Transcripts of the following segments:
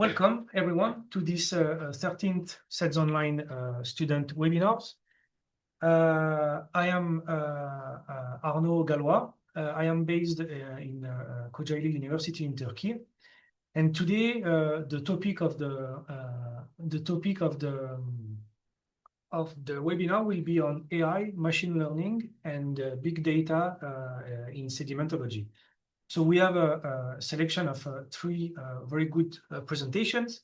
Welcome everyone to this 13th Seds Online student webinars. I am Arnaud Gallois. I am based in Kocaeli University in Turkey, and today the topic of the webinar will be on AI, machine learning, and big data in sedimentology. So we have a selection of three very good presentations.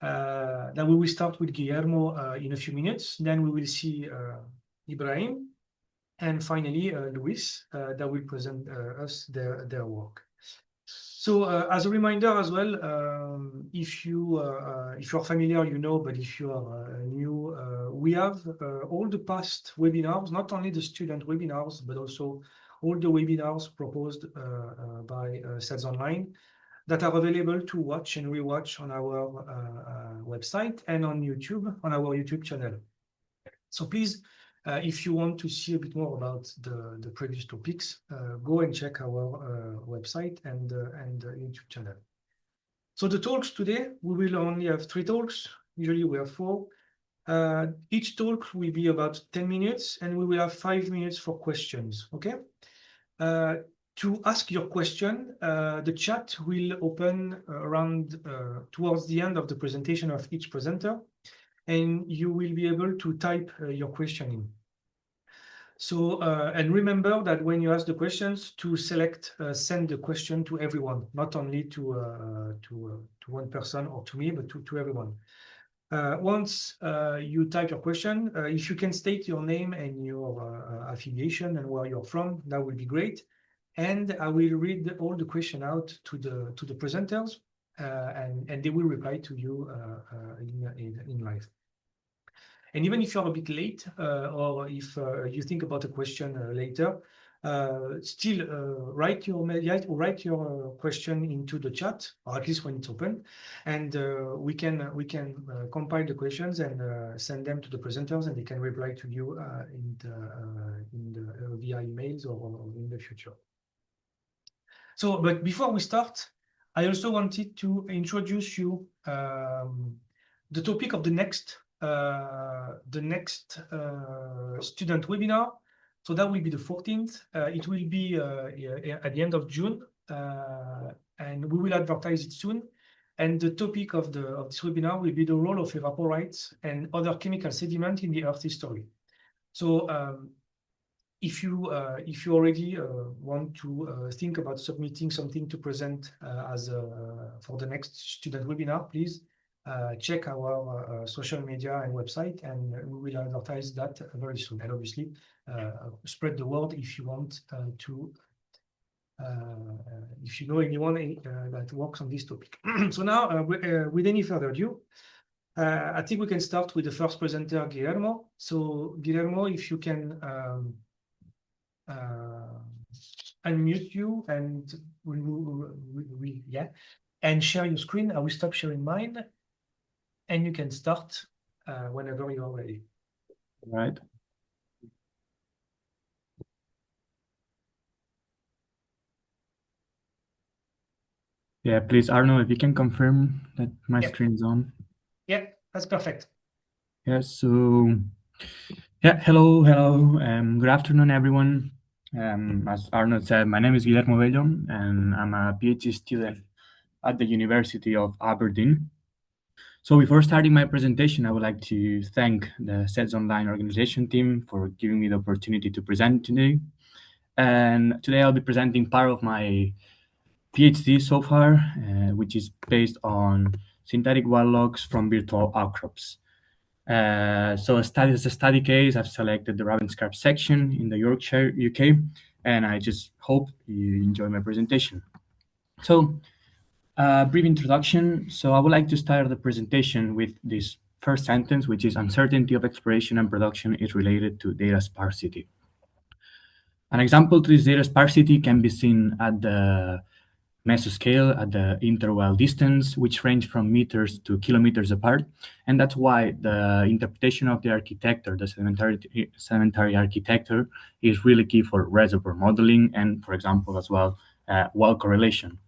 Then we will start with Guillermo in a few minutes. Then we will see Ibrahim, and finally Luis that will present us their work. So as a reminder as well, if you're familiar, you know, but if you are new, we have all the past webinars, not only the student webinars, but also all the webinars proposed by Seds Online that are available to watch and rewatch on our website and on YouTube, on our YouTube channel. So please, if you want to see a bit more about the previous topics, go and check our website and YouTube channel. So the talks today, we will only have 3 talks. Usually we have 4. Each talk will be about 10 minutes, and we will have 5 minutes for questions, okay? To ask your question, the chat will open around towards the end of the presentation of each presenter, and you will be able to type your question in. So, and remember that when you ask the questions, to select send the question to everyone, not only to one person or to me, but to everyone. Once you type your question, if you can state your name and your affiliation and where you're from, that would be great. And I will read all the question out to the presenters, and they will reply to you in live. And even if you're a bit late, or if you think about a question later, still write your question into the chat, or at least when it's open, and we can compile the questions and send them to the presenters, and they can reply to you via emails or in the future. So, but before we start, I also wanted to introduce you the topic of the next student webinar. So that will be the 14th. It will be at the end of June, and we will advertise it soon. And the topic of this webinar will be the role of evaporites and other chemical sediment in the Earth history. So if you already want to think about submitting something to present for the next student webinar, please check our social media and website, and we will advertise that very soon. And obviously, spread the word if you want if you know anyone that works on this topic. So now, with any further ado, I think we can start with the first presenter, Guillermo. So Guillermo, if you can unmute you and and share your screen. I will stop sharing mine, and you can start whenever you are ready. All right. Yeah, please, Arno, if you can confirm that my screen is on. Yeah, that's perfect. Yeah, so yeah, hello. Good afternoon, everyone. As Arnold said, my name is Guillermo Bello, and I'm a PhD student at the University of Aberdeen. So before starting my presentation, I would like to thank the Seds Online organization team for giving me the opportunity to present today. And today I'll be presenting part of my PhD so far, which is based on synthetic wild logs from virtual outcrops. So as a study case, I've selected the Ravenscarp section in the Yorkshire, UK, and I just hope you enjoy my presentation. So, brief introduction. So I would like to start the presentation with this first sentence, which is uncertainty of exploration and production is related to data sparsity. An example to this data sparsity can be seen at the mesoscale at the interwell distance, which range from meters to kilometers apart. And that's why the interpretation of the architecture, the sedimentary architecture, is really key for reservoir modeling and, for example, as well, well correlation.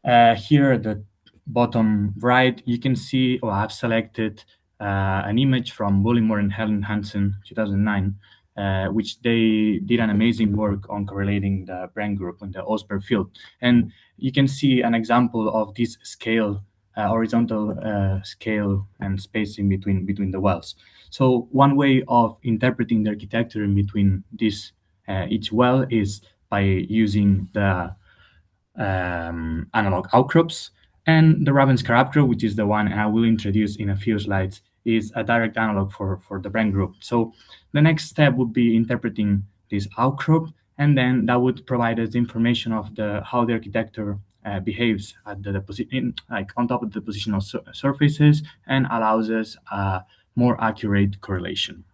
Here, the bottom right, you can see, or I've selected an image from Bullimore and Helen Hansen, 2009, which they did an amazing work on correlating the brain group in the Osberg field. And you can see an example of this scale, horizontal scale and spacing between the wells. So one way of interpreting the architecture in between this each well is by using the analog outcrops. And the Ravenskar outcrop, which is the one I will introduce in a few slides, is a direct analog for the brain group. So the next step would be interpreting this outcrop, and then that would provide us information of how the architecture behaves at the deposition, like on top of the depositional surfaces, and allows us a more accurate correlation.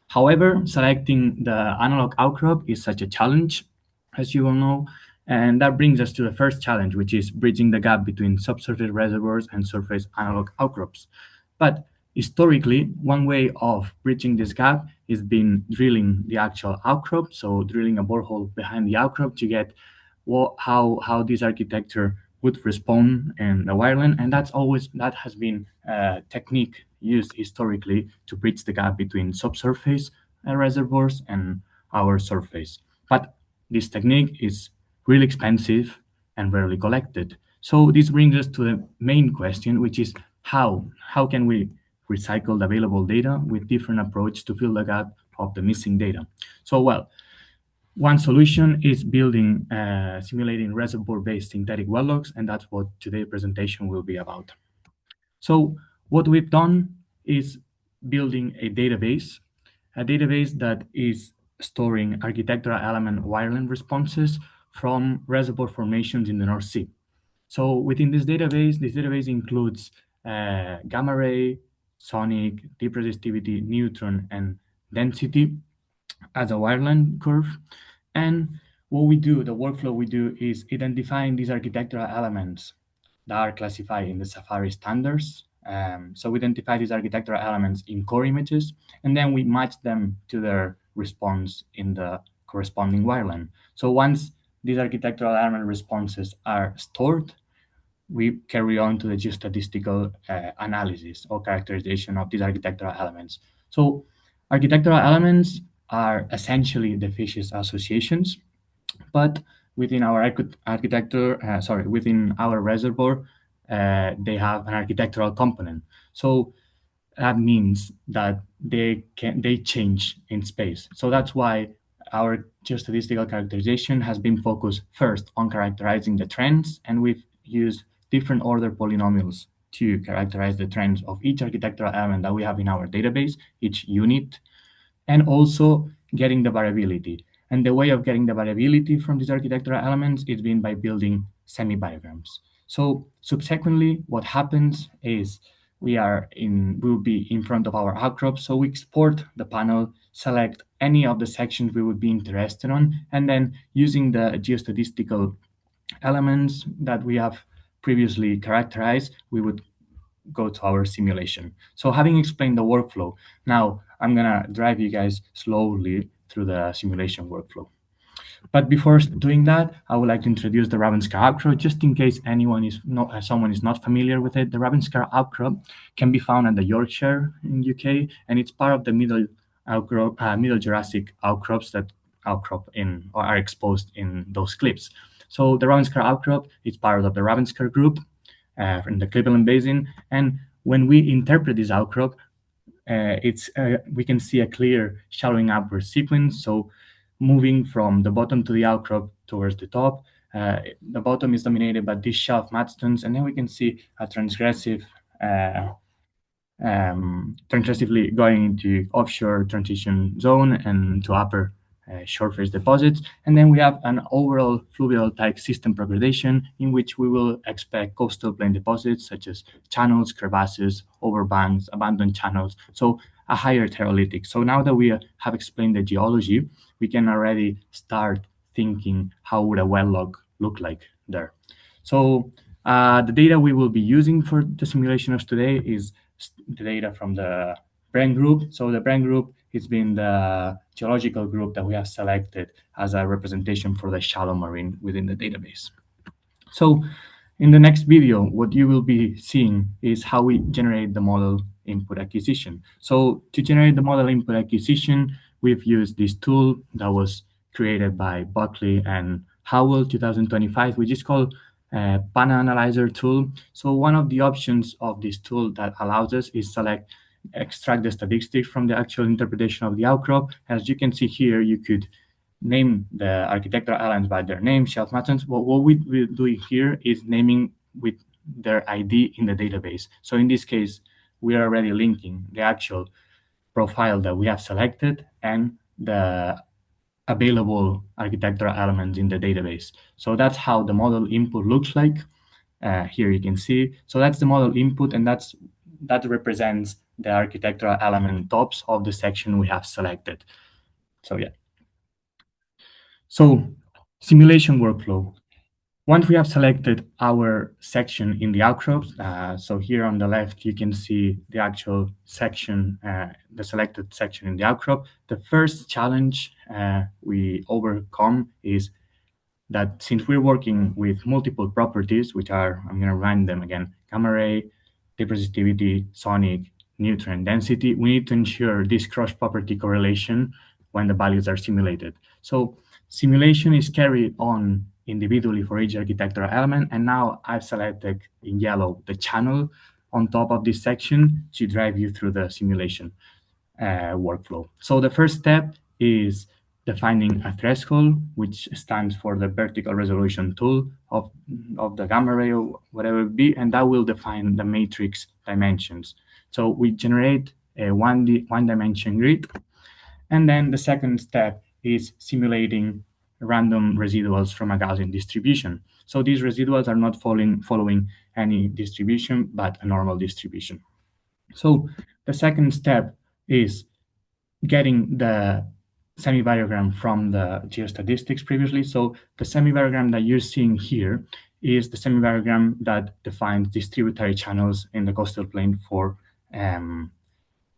However, selecting the analog outcrop is such a challenge, as you all know, and that brings us to the first challenge, which is bridging the gap between subsurface reservoirs and surface analog outcrops. But historically, one way of bridging this gap is been drilling the actual outcrop, so drilling a borehole behind the outcrop to get how this architecture would respond in the wireline, and that has been a technique used historically to bridge the gap between subsurface reservoirs and our surface. But this technique is really expensive and rarely collected. So this brings us to the main question, which is how can we recycle the available data with different approach to fill the gap of the missing data? So well, one solution is building simulating reservoir-based synthetic well logs, and that's what today's presentation will be about. So what we've done is building a database that is storing architectural element wireline responses from reservoir formations in the North Sea. So within this database includes gamma ray, sonic, deep resistivity, neutron, and density as a wireline curve. And what we do, the workflow we do, is identifying these architectural elements that are classified in the Safari standards. So we identify these architectural elements in core images, and then we match them to their response in the corresponding wireline. So once these architectural element responses are stored, we carry on to the geostatistical analysis or characterization of these architectural elements. So architectural elements are essentially the fish's associations, but within our within our reservoir, they have an architectural component. So that means that they change in space. So that's why our geostatistical characterization has been focused first on characterizing the trends, and we've used different order polynomials to characterize the trends of each architectural element that we have in our database, each unit, and also getting the variability. And the way of getting the variability from these architectural elements is been by building semi-biograms. So subsequently, what happens is we'll be in front of our outcrop. So we export the panel, select any of the sections we would be interested on, and then using the geostatistical elements that we have previously characterized, we would go to our simulation. So having explained the workflow, now I'm gonna drive you guys slowly through the simulation workflow. But before doing that, I would like to introduce the Ravenskar outcrop, just in case someone is not familiar with it. The Ravenskar outcrop can be found at the Yorkshire in UK, and it's part of the Middle Jurassic outcrops that outcrop in or are exposed in those cliffs. So the Ravenskar outcrop is part of the Ravenskar group in the Cleveland Basin, and when we interpret this outcrop, we can see a clear shallowing upward sequence. So moving from the bottom to the outcrop towards the top, the bottom is dominated by this shelf mudstones, and then we can see a transgressively going into offshore transition zone and to upper shore face deposits. And then we have an overall fluvial type system progradation in which we will expect coastal plain deposits such as channels, crevasses, overbanks, abandoned channels, so a higher terralytic. So now that we have explained the geology, we can already start thinking how would a well log look like there. So the data we will be using for the simulation of today is the data from the brain group. So the brain group has been the geological group that we have selected as a representation for the shallow marine within the database. So In the next video, what you will be seeing is how we generate the model input acquisition. So to generate the model input acquisition, we've used this tool that was created by Buckley and Howell 2025, which is called Pana Analyzer tool. So one of the options of this tool that allows us is extract the statistics from the actual interpretation of the outcrop. As you can see here, you could name the architectural elements by their name, shelf matons. What we do here is naming with their ID in the database. So in this case, we are already linking the actual profile that we have selected and the available architectural elements in the database. So that's how the model input looks like. Here you can see. So that's the model input, and that represents the architectural element tops of the section we have selected. So yeah. So simulation workflow. Once we have selected our section in the outcrops, so here on the left, you can see the actual section, the selected section in the outcrop. The first challenge we overcome is that since we're working with multiple properties, which are, I'm going to run them again, gamma ray, deep resistivity, sonic, neutron density, we need to ensure this cross-property correlation when the values are simulated. So simulation is carried on individually for each architectural element, and now I've selected in yellow the channel on top of this section to drive you through the simulation workflow. So the first step is defining a threshold, which stands for the vertical resolution tool of the gamma ray or whatever it be, and that will define the matrix dimensions. So we generate a one-dimension grid, and then the second step is simulating random residuals from a Gaussian distribution. So these residuals are not following any distribution, but a normal distribution. So the second step is getting the semi-variogram from the geostatistics previously. So the semi-variogram that you're seeing here is the semi-variogram that defines distributary channels in the coastal plain for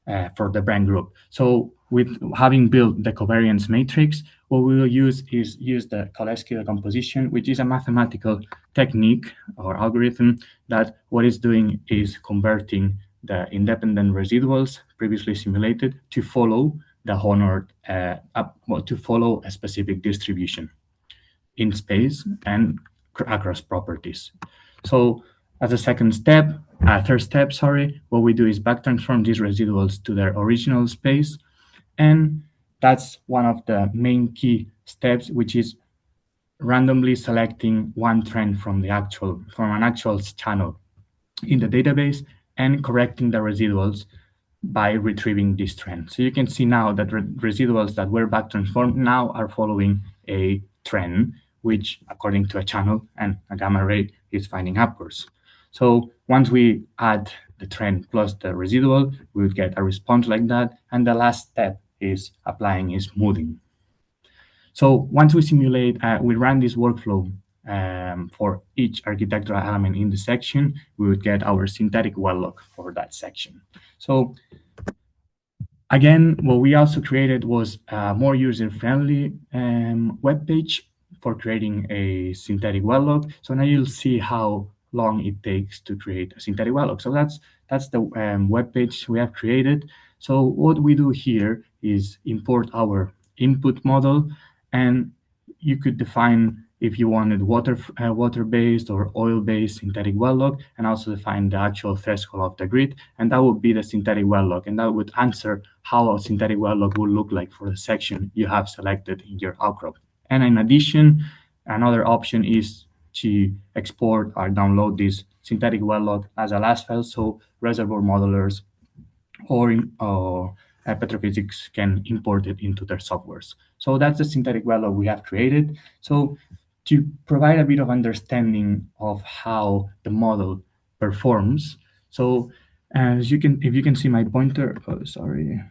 the brand group. So with having built the covariance matrix, what we will use is the Koleski decomposition, which is a mathematical technique or algorithm that what it's doing is converting the independent residuals previously simulated to follow the honored, to follow a specific distribution in space and across properties. So as a third step, what we do is back transform these residuals to their original space. And that's one of the main key steps, which is randomly selecting one trend from an actual channel in the database and correcting the residuals by retrieving this trend. So you can see now that residuals that were back transformed now are following a trend, which according to a channel and a gamma ray is finding upwards. So once we add the trend plus the residual, we would get a response like that. And the last step is applying smoothing. So once we simulate, we run this workflow for each architectural element in the section, we would get our synthetic well log for that section. So again, what we also created was a more user-friendly web page for creating a synthetic well log. So now you'll see how long it takes to create a synthetic well log. So that's the web page we have created. So what we do here is import our input model, and you could define if you wanted water-based or oil-based synthetic well log, and also define the actual threshold of the grid, and that would be the synthetic well log, and that would answer how a synthetic well log would look like for the section you have selected in your outcrop. And in addition, another option is to export or download this synthetic well log as a LAS file, so reservoir modelers or petrophysics can import it into their softwares. So that's the synthetic well log we have created. So to provide a bit of understanding of how the model performs, so if you can see my pointer, oh, sorry.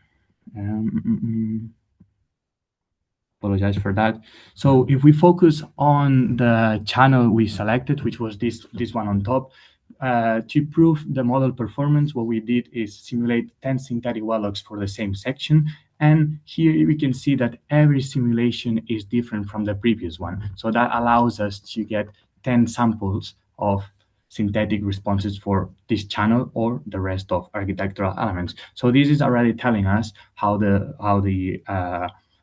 Apologize for that. So if we focus on the channel we selected, which was this one on top, to prove the model performance, what we did is simulate 10 synthetic well logs for the same section. And here we can see that every simulation is different from the previous one. So that allows us to get 10 samples of synthetic responses for this channel or the rest of architectural elements. So this is already telling us how the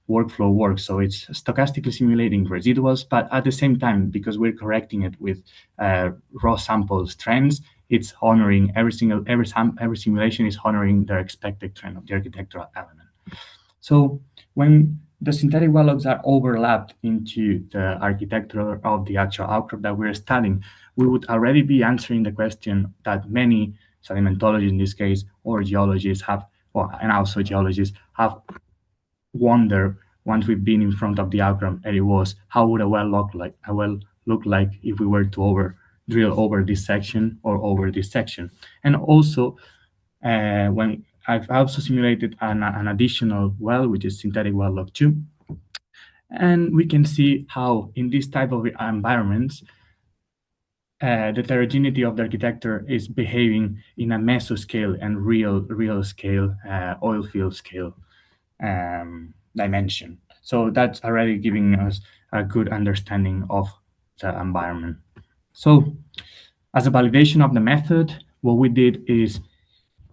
workflow works. So it's stochastically simulating residuals, but at the same time, because we're correcting it with raw sample trends, it's honoring every simulation is honoring the expected trend of the architectural element. So when the synthetic well logs are overlapped into the architecture of the actual outcrop that we're studying, we would already be answering the question that many sedimentologists in this case, or geologists have, and also geologists have wondered once we've been in front of the outcrop, and it was how would a well look like if we were to drill over this section or over this section. And also when I've also simulated an additional well, which is synthetic well log 2. And we can see how in this type of environments, the heterogeneity of the architecture is behaving in a mesoscale and real scale, oil field scale dimension. So that's already giving us a good understanding of the environment. So as a validation of the method, what we did is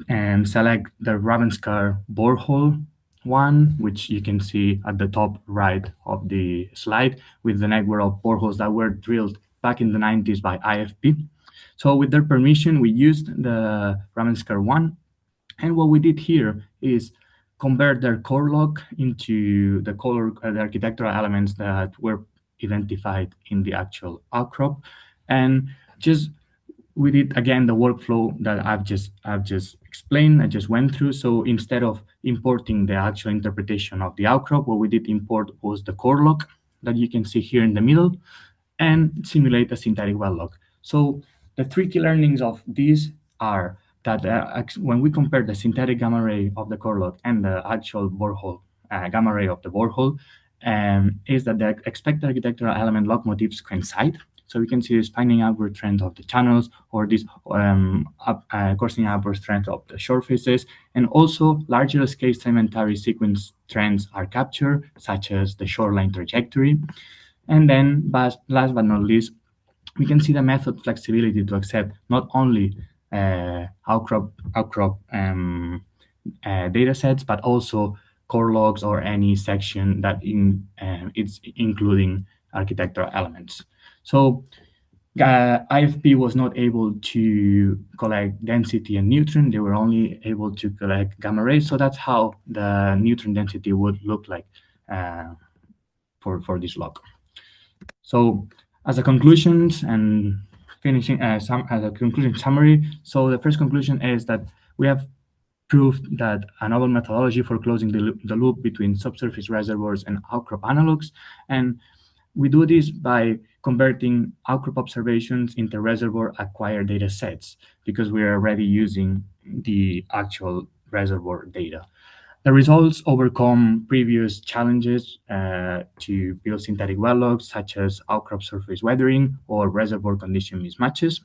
select the Ravenscar borehole one, which you can see at the top right of the slide with the network of boreholes that were drilled back in the 90s by IFP. So with their permission, we used the Ravenscar one. And what we did here is convert their core log into the architectural elements that were identified in the actual outcrop. And just we did again the workflow that I've just explained. I just went through. So instead of importing the actual interpretation of the outcrop, what we did import was the core log that you can see here in the middle, and simulate a synthetic well log. So the three key learnings of these are that when we compare the synthetic gamma ray of the core log and the actual borehole gamma ray of the borehole, is that the expected architectural element log motifs coincide. So we can see the spinning outward trend of the channels, or this coursing upward trend of the shore faces, and also larger scale sedimentary sequence trends are captured, such as the shoreline trajectory. And then, last but not least, we can see the method flexibility to accept not only outcrop data sets, but also core logs or any section that it's including architectural elements. So IFP was not able to collect density and neutron. They were only able to collect gamma rays. So that's how the neutron density would look like for this log. So as a conclusion and finishing as a conclusion summary, so the first conclusion is that we have proved that a novel methodology for closing the loop between subsurface reservoirs and outcrop analogs, and we do this by converting outcrop observations into reservoir acquired data sets, because we are already using the actual reservoir data. The results overcome previous challenges to build synthetic well logs, such as outcrop surface weathering or reservoir condition mismatches.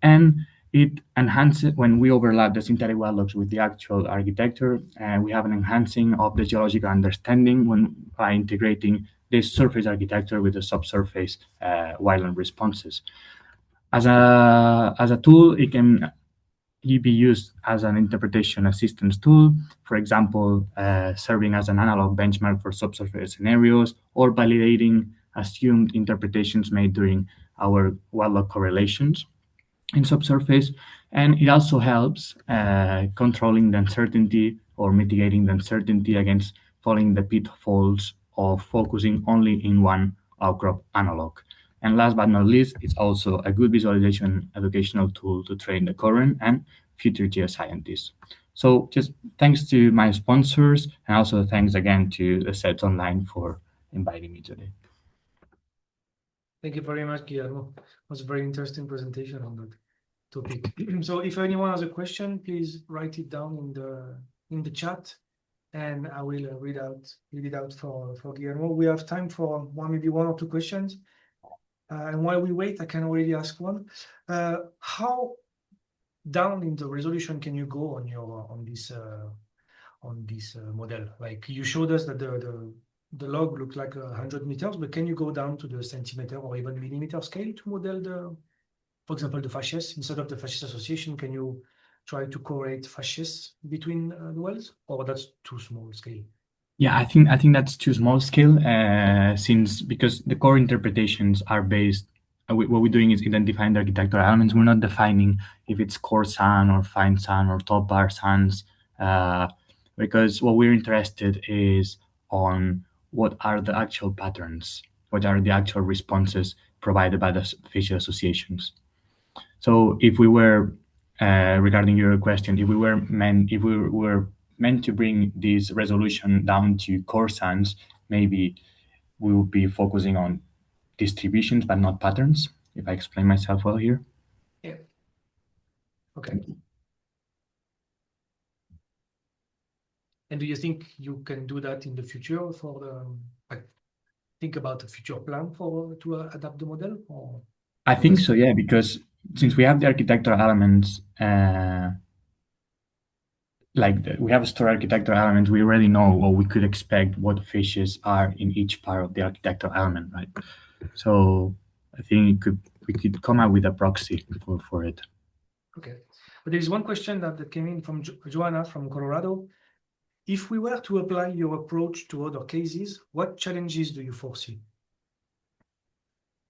And it enhances, when we overlap the synthetic well logs with the actual architecture, we have an enhancing of the geological understanding by integrating this surface architecture with the subsurface wildland responses. As a tool, it can be used as an interpretation assistance tool, for example, serving as an analog benchmark for subsurface scenarios, or validating assumed interpretations made during our well log correlations in subsurface. And it also helps controlling the uncertainty or mitigating the uncertainty against falling the pitfalls of focusing only in one outcrop analog. And last but not least, it's also a good visualization educational tool to train the current and future geoscientists. So just thanks to my sponsors, and also thanks again to the Seds Online for inviting me today. Thank you very much, Guillermo. It was a very interesting presentation on that topic. So if anyone has a question, please write it down in the chat, and I will read it out for Guillermo. We have time for maybe one or two questions. And while we wait, I can already ask one. How down in the resolution can you go on this model? Like you showed us that the log looked like 100 meters, but can you go down to the centimeter or even millimeter scale to model for example, the fascias, instead of the fascias association, can you try to correlate fascias between the wells, or that's too small scale? Yeah, I think that's too small scale, since because the core interpretations are based. What we're doing is identifying the architectural elements. We're not defining if it's core sand or fine sand or top bar sands, because what we're interested is on what are the actual patterns, what are the actual responses provided by the facial associations. So if we were, regarding your question, if we were meant to bring this resolution down to core sands, maybe we would be focusing on distributions but not patterns. If I explain myself well here. Yeah. Okay. And do you think you can do that in the future for the, like, think about a future plan for to adapt the model, or I think that's so, yeah, because since we have the architectural elements, we have stored architectural elements, we already know what we could expect, what fishes are in each part of the architectural element, right? So I think we could come up with a proxy for it. okay? But there is one question that came in from Joanna from Colorado. If we were to apply your approach to other cases, what challenges do you foresee?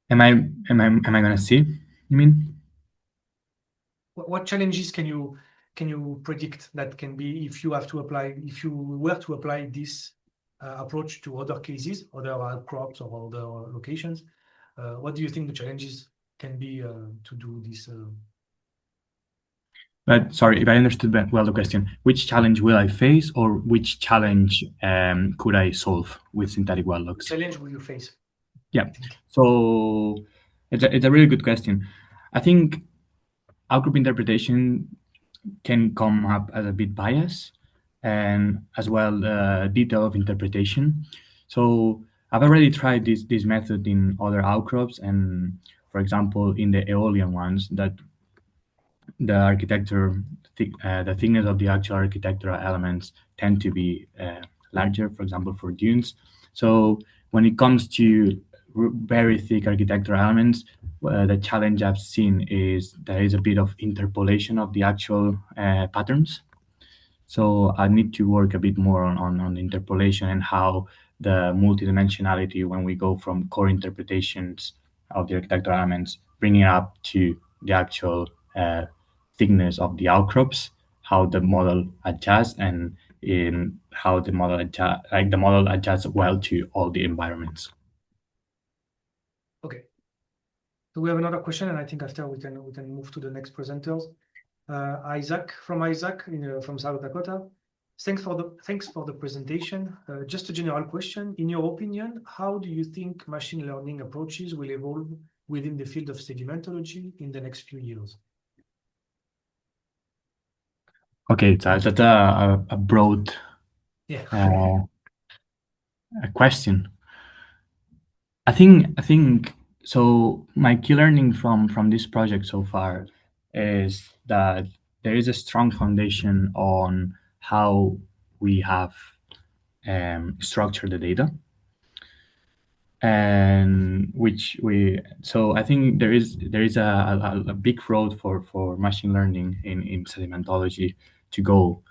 Am I gonna see? You mean? What challenges can you predict that can be if you were to apply this approach to other cases, other crops or other locations? What do you think the challenges can be to do this? But sorry, if I understood well the question, which challenge will I face, or which challenge could I solve with synthetic well logs? Challenge will you face? Yeah. I think. So it's a really good question. I think outgroup interpretation can come up as a bit bias, and as well detail of interpretation. So I've already tried this method in other outcrops, and for example, in the Aeolian ones, that the architecture, the thickness of the actual architectural elements tend to be larger, for example, for dunes. So when it comes to very thick architectural elements, the challenge I've seen is there is a bit of interpolation of the actual patterns. So I need to work a bit more on interpolation and how the multidimensionality, when we go from core interpretations of the architectural elements, bringing it up to the actual thickness of the outcrops, how the model adjusts, and in how the model adjusts well to all the environments. Okay. So we have another question, and I think after we can move to the next presenters. Isaac from South Dakota. Thanks for the presentation. Just a general question. In your opinion, how do you think machine learning approaches will evolve within the field of sedimentology in the next few years? Okay, so that's a broad Yeah. a question. I think so. My key learning from this project so far is that there is a strong foundation on how we have structured the data, and which we. So I think there is a big road for machine learning in sedimentology to go,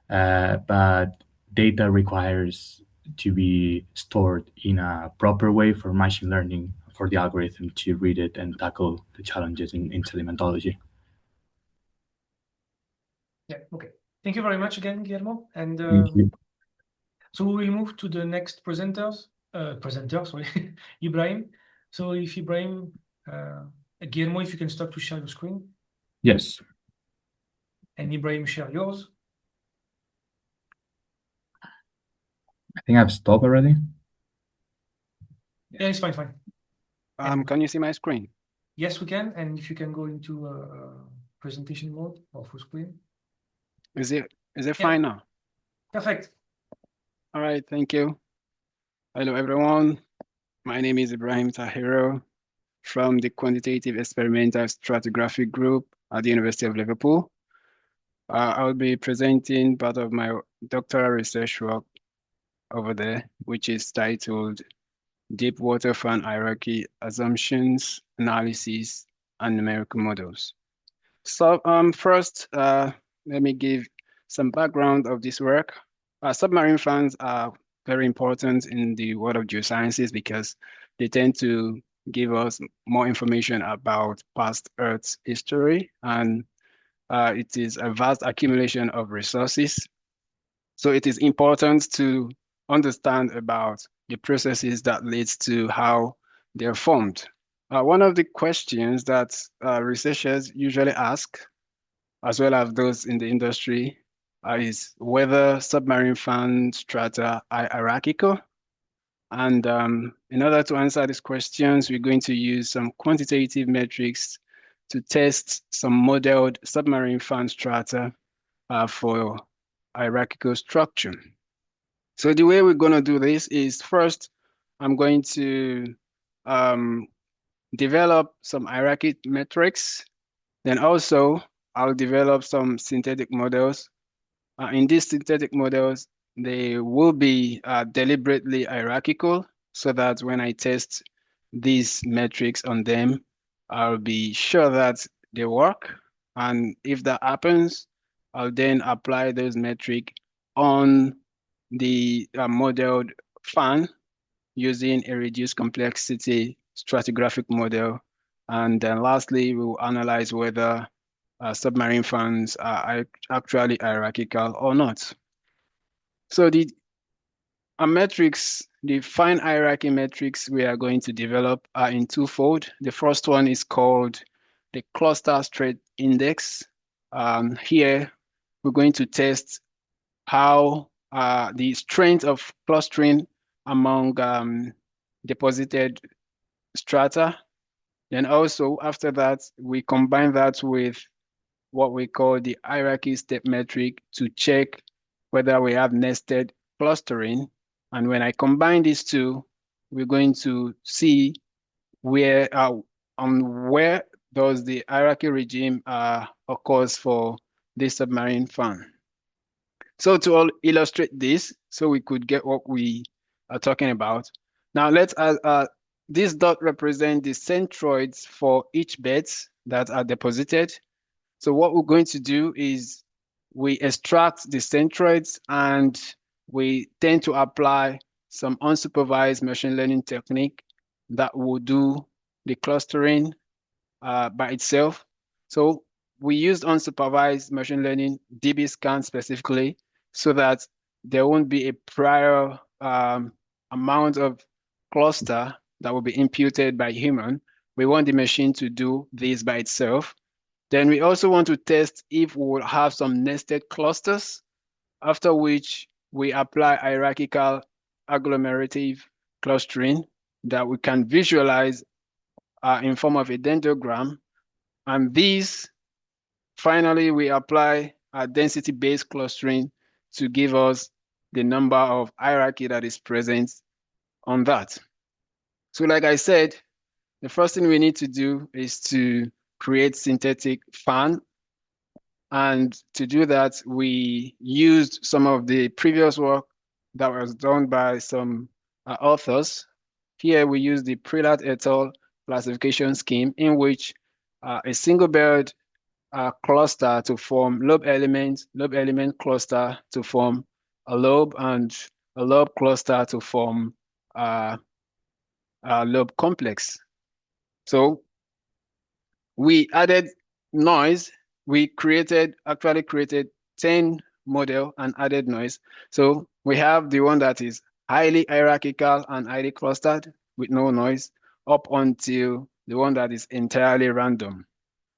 but data requires to be stored in a proper way for machine learning, for the algorithm to read it and tackle the challenges in sedimentology. Yeah. Okay. Thank you very much again, Guillermo. And Thank you. so we will move to the next sorry, Ibrahim. So if Ibrahim, Guillermo, if you can start to share your screen, Yes, and Ibrahim share yours. I think I've stopped already. Yeah, it's fine. Can you see my screen? Yes, we can. And if you can go into presentation mode or full screen. Is it Yeah. fine now? Perfect. All right, thank you. Hello, everyone. My name is Ibrahim Tahiro from the Quantitative Experimental Stratigraphic Group at the University of Liverpool. I will be presenting part of my doctoral research work over there, which is titled Deep Water Fan Hierarchy Assumptions, Analysis, and numerical models. So first, let me give some background of this work. Submarine fans are very important in the world of geosciences because they tend to give us more information about past Earth's history, and it is a vast accumulation of resources. So it is important to understand about the processes that leads to how they're formed. One of the questions that researchers usually ask, as well as those in the industry, is whether submarine fan strata are hierarchical. And in order to answer these questions, we're going to use some quantitative metrics to test some modeled submarine fan strata for hierarchical structure. So the way we're going to do this is first, I'm going to develop some hierarchy metrics. Then also, I'll develop some synthetic models. In these synthetic models, they will be deliberately hierarchical so that when I test these metrics on them, I'll be sure that they work. And if that happens, I'll then apply those metrics on the modeled fan using a reduced complexity stratigraphic model. And then lastly, we'll analyze whether submarine fans are actually hierarchical or not. So the metrics, the fine hierarchy metrics we are going to develop are in twofold. The first one is called the cluster strength index. Here, we're going to test how the strength of clustering among deposited strata. Then also after that, we combine that with what we call the hierarchy step metric to check whether we have nested clustering. And when I combine these two, we're going to see where where does the hierarchy regime occurs for this submarine fan. So to illustrate this, so we could get what we are talking about. Now let's this dot represent the centroids for each beds that are deposited. So what we're going to do is we extract the centroids and we tend to apply some unsupervised machine learning technique that will do the clustering by itself. So we used unsupervised machine learning, DB-scan specifically, so that there won't be a prior amount of cluster that will be imputed by human. We want the machine to do this by itself. Then we also want to test if we will have some nested clusters, after which we apply hierarchical agglomerative clustering that we can visualize in form of a dendrogram. And these, finally, we apply a density-based clustering to give us the number of hierarchy that is present on that. So like I said, the first thing we need to do is to create synthetic fan. And to do that, we used some of the previous work that was done by some authors. Here we use the Prelat et al. Classification scheme in which a single bed cluster to form lobe element cluster to form a lobe, and a lobe cluster to form a lobe complex. So we added noise. We actually created 10 model and added noise. So we have the one that is highly hierarchical and highly clustered with no noise, up until the one that is entirely random.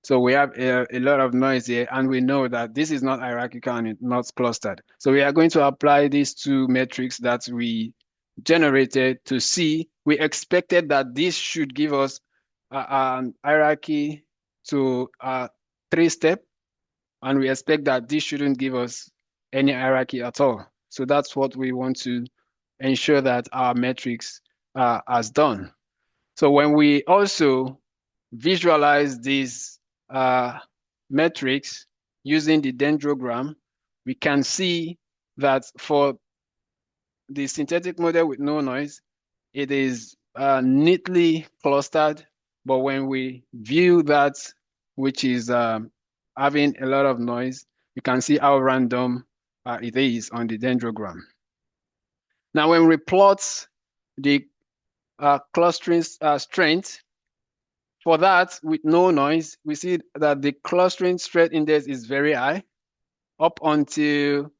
So we have a lot of noise here, and we know that this is not hierarchical and it's not clustered. So we are going to apply these two metrics that we generated to see. We expected that this should give us an hierarchy to 3-step, and we expect that this shouldn't give us any hierarchy at all. So that's what we want to ensure that our metrics has done. So when we also visualize these metrics using the dendrogram, we can see that for the synthetic model with no noise, it is neatly clustered But when we view that, which is having a lot of noise, you can see how random it is on the dendrogram. Now, when we plot the clustering strength, for that, with no noise, we see that the clustering strength index is very high, up until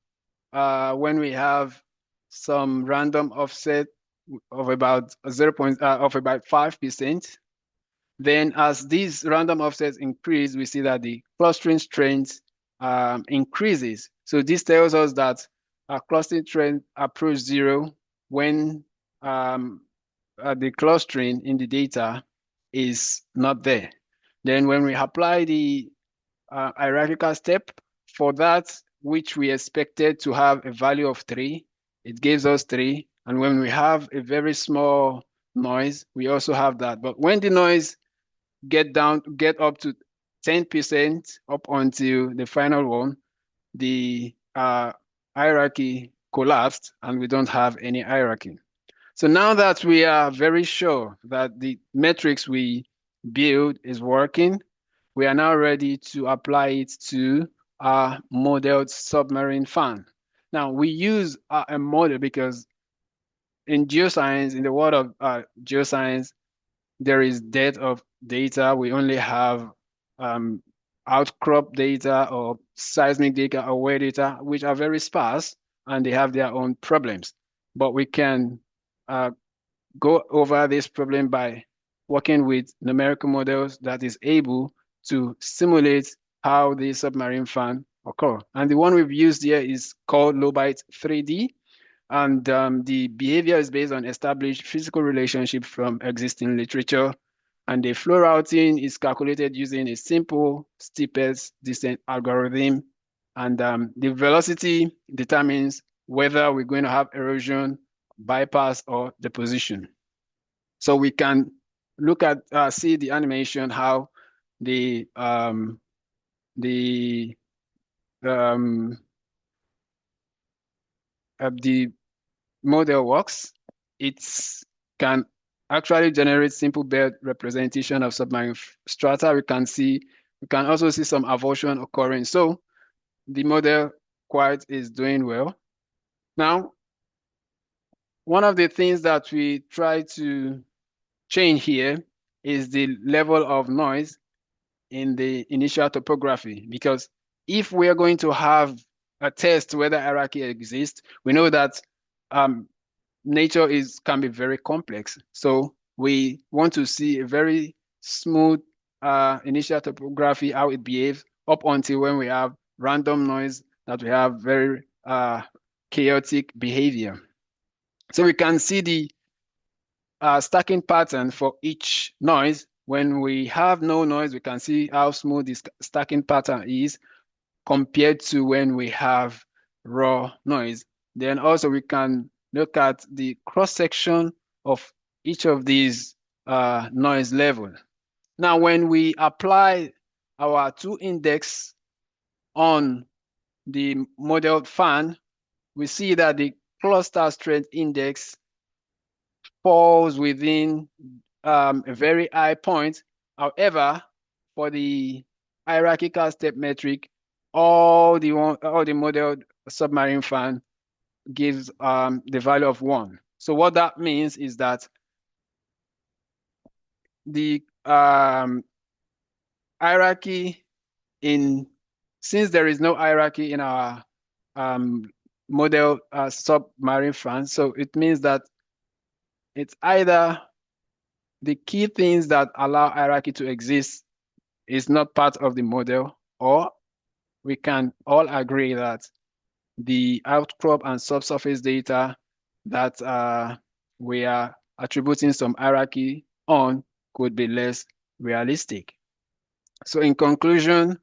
when we have some random offset of about 5%. Then as these random offsets increase, we see that the clustering strength increases. So this tells us that clustering strength approaches zero when the clustering in the data is not there. Then when we apply the hierarchical step for that, which we expected to have a value of 3, it gives us 3. And when we have a very small noise, we also have that. But when the noise get up to 10% up until the final one, the hierarchy collapsed and we don't have any hierarchy. So now that we are very sure that the metrics we build is working, we are now ready to apply it to our modeled submarine fan. Now we use a model because in geoscience, in the world of geoscience, there is depth of data. We only have outcrop data or seismic data or weather data, which are very sparse and they have their own problems. But we can go over this problem by working with numerical models that is able to simulate how the submarine fan occur. And the one we've used here is called Lobite 3D. And the behavior is based on established physical relationships from existing literature. And the flow routing is calculated using a simple steepest descent algorithm. And the velocity determines whether we're going to have erosion, bypass, or deposition. So we can look at, see the animation, how the model works. It can actually generate simple bed representation of submarine strata. We can also see some avulsion occurring. So the model quite is doing well. Now, one of the things that we try to change here is the level of noise in the initial topography, because if we are going to have a test whether hierarchy exists, we know that nature can be very complex. So we want to see a very smooth initial topography, how it behaves up until when we have random noise, that we have very chaotic behavior. So we can see the stacking pattern for each noise. When we have no noise, we can see how smooth this stacking pattern is compared to when we have raw noise. Then also we can look at the cross-section of each of these noise levels. Now, when we apply our 2 index on the modeled fan, we see that the cluster strength index falls within a very high point. However, for the hierarchical step metric, all the modeled submarine fan gives the value of 1. So what that means is that the hierarchy since there is no hierarchy in our model submarine fan, so it means that it's either the key things that allow hierarchy to exist is not part of the model, or we can all agree that the outcrop and subsurface data that we are attributing some hierarchy on could be less realistic. So in conclusion,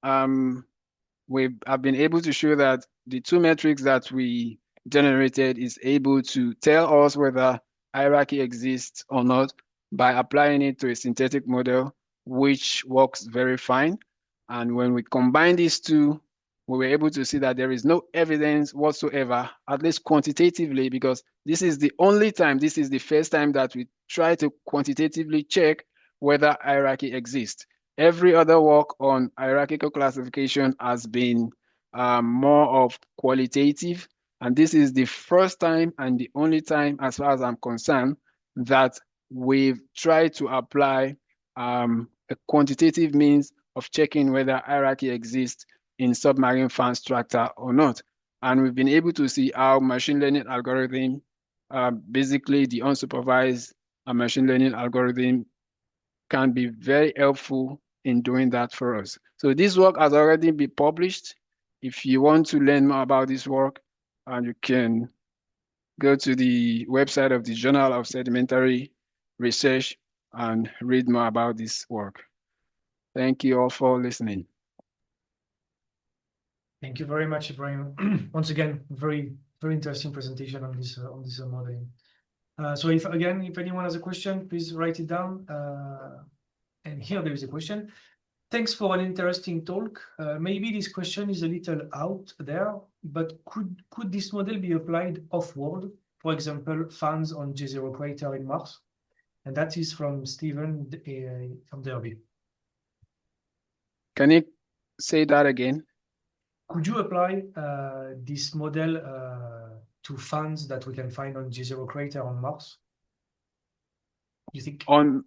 we have been able to show that the 2 metrics that we generated is able to tell us whether hierarchy exists or not by applying it to a synthetic model, which works very fine. And when we combine these two, we were able to see that there is no evidence whatsoever, at least quantitatively, because this is the only time, this is the first time that we try to quantitatively check whether hierarchy exists. Every other work on hierarchical classification has been more of qualitative, and this is the first time and the only time, as far as I'm concerned, that we've tried to apply a quantitative means of checking whether hierarchy exists in submarine fan strata or not. And we've been able to see how machine learning algorithm, basically the unsupervised machine learning algorithm, can be very helpful in doing that for us. So this work has already been published. If you want to learn more about this work, you can go to the website of the Journal of Sedimentary Research and read more about this work. Thank you all for listening. Thank you very much, Ibrahim. Once again, very interesting presentation on this modeling. So if anyone has a question, please write it down. And here there is a question. Thanks for an interesting talk. Maybe this question is a little out there, but could this model be applied off-world? For example, fans on J0 crater in Mars? And that is from Stephen from Derby. Can you say that again? Could you apply this model to fans that we can find on J0 crater on Mars? You think? On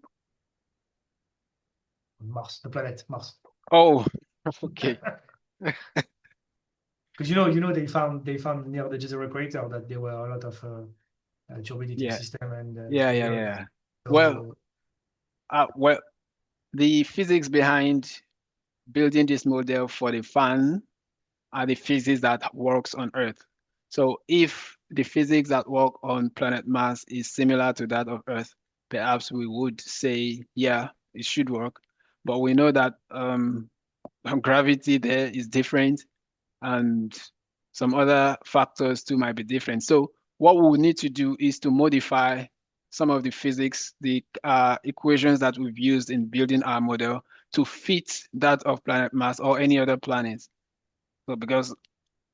Mars, the planet Mars. Oh, okay. Because you know they found near the J0 crater that there were a lot of turbidity system and yeah. So, well, the physics behind building this model for the fan are the physics that works on Earth. So if the physics that work on planet Mars is similar to that of Earth, perhaps we would say, yeah, it should work. But we know that gravity there is different and some other factors too might be different. So what we will need to do is to modify some of the physics, the equations that we've used in building our model to fit that of planet Mars or any other planet. So because